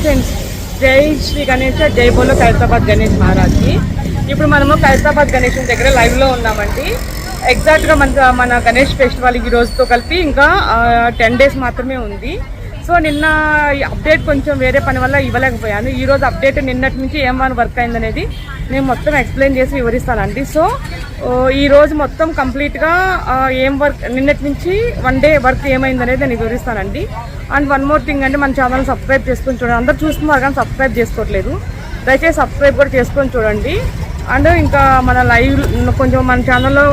Friends, జై శ్రీ గణేష్, జై బోలో ఖైరతాబాద్ గణేష్ మహారాజ్కి. ఇప్పుడు మనము ఖైరతాబాద్ గణేష్ దగ్గర లైవ్లో ఉన్నామండి. ఎగ్జాక్ట్గా మన గణేష్ ఫెస్టివల్ ఈ రోజుతో కలిపి ఇంకా 10 days మాత్రమే ఉంది. సో నిన్న అప్డేట్ కొంచెం వేరే పని వల్ల ఇవ్వలేకపోయాను. ఈరోజు అప్డేట్ నిన్నటి నుంచి ఏమైనా వర్క్ అయిందనేది నేను మొత్తం ఎక్స్ప్లెయిన్ చేసి వివరిస్తానండి. సో ఈరోజు మొత్తం కంప్లీట్గా ఏం వర్క్, నిన్నటి నుంచి 1 day వర్క్ ఏమైందనేది నేను వివరిస్తానండి. అండ్ వన్ మోర్ థింగ్ అంటే, మన ఛానల్ సబ్స్క్రైబ్ చేసుకొని చూడండి. అందరూ చూస్తున్నారు కానీ సబ్స్క్రైబ్ చేసుకోవట్లేదు. దయచేసి సబ్స్క్రైబ్ కూడా చేసుకొని చూడండి. అండ్ ఇంకా మన లైవ్ కొంచెం మన ఛానల్లో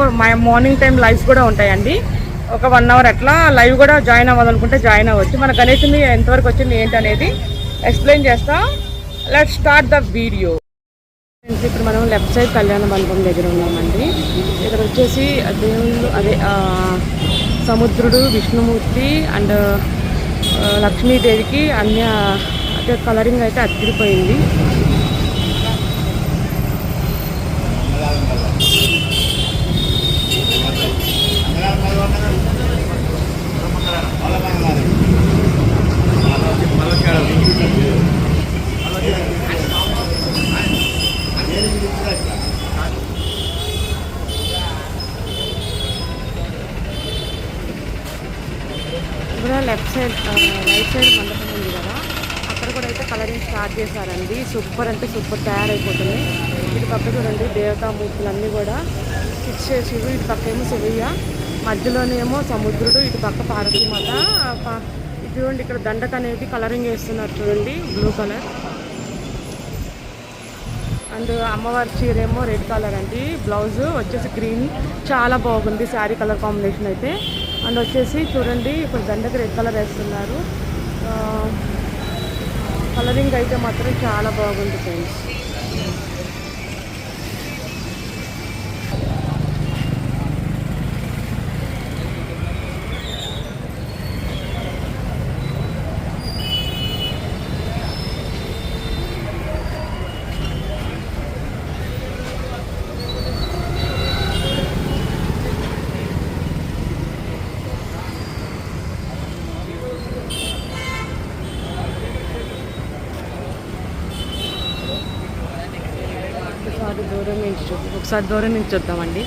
మార్నింగ్ టైం లైవ్స్ కూడా ఉంటాయండి. ఒక 1 hour అట్లా లైవ్ కూడా జాయిన్ అవ్వాలనుకుంటే జాయిన్ అవ్వచ్చు. మన గణేష్ని ఎంతవరకు వచ్చింది ఏంటి అనేది ఎక్స్ప్లెయిన్ చేస్తా. Let's start the video. ఇప్పుడు మనం లెఫ్ట్ సైడ్ కళ్యాణ మండపం దగ్గర ఉన్నామండి. ఇక్కడ వచ్చేసి దేవుళ్ళు అదే సముద్రుడు, విష్ణుమూర్తి అండ్ లక్ష్మీదేవికి అదే కలరింగ్ అయితే అదిరిపోయింది. ఇప్పుడు రైట్ సైడ్ మండపం ఉంది కదా, అక్కడ కూడా అయితే కలరింగ్ స్టార్ట్ చేశారండి. సూపర్ అంటే సూపర్ తయారైపోతుంది. ఇటు పక్క చూడండి దేవతామూర్తులన్నీ కూడా ఫిక్స్ చేసి, ఇటు పక్క ఏమో శివయ్య, మధ్యలోనేమో సముద్రుడు, ఇటు పక్క పార్వతీమాత. ఇది చూడండి ఇక్కడ దండక అనేది కలరింగ్ వేస్తున్నారు చూడండి, బ్లూ కలర్. అండ్ అమ్మవారి చీర ఏమో రెడ్ కలర్ అండి. బ్లౌజ్ వచ్చేసి గ్రీన్, చాలా బాగుంది శారీ కలర్ కాంబినేషన్ అయితే. అండ్ వచ్చేసి చూడండి ఇప్పుడు దండకి రెడ్ కలర్ వేస్తున్నారు. కలరింగ్ అయితే మాత్రం చాలా బాగుంది ఫ్రెండ్స్. ఒకసారి దూరం నుంచి చూద్దామండి.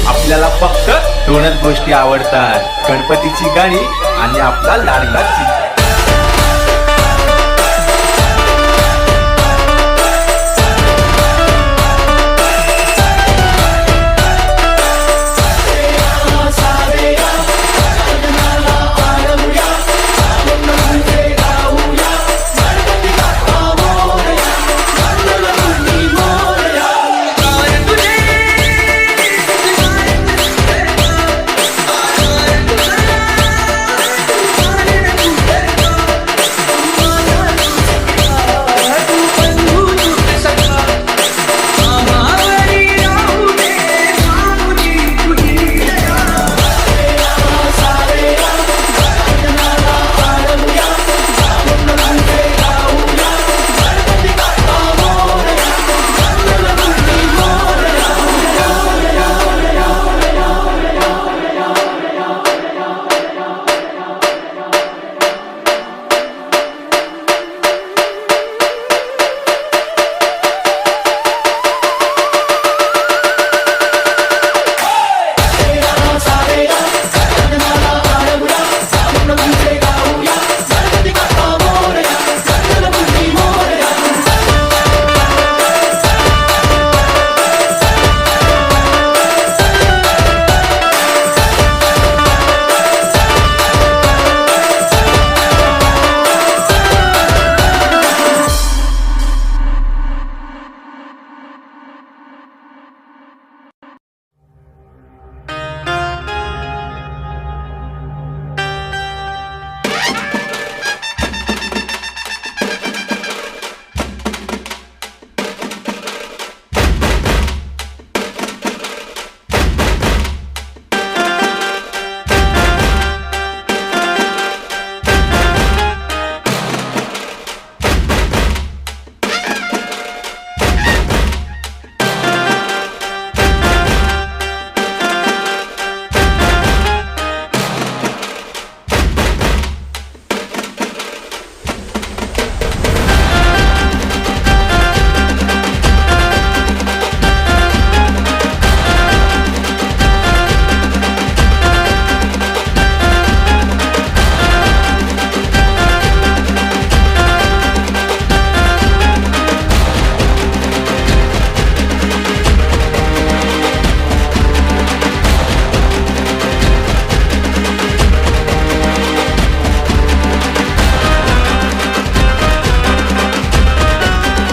आपल्याला फक्त 2च गोष्टी आवडतात, गणपतीची गाणी आणि आपला लाडका चिंचा.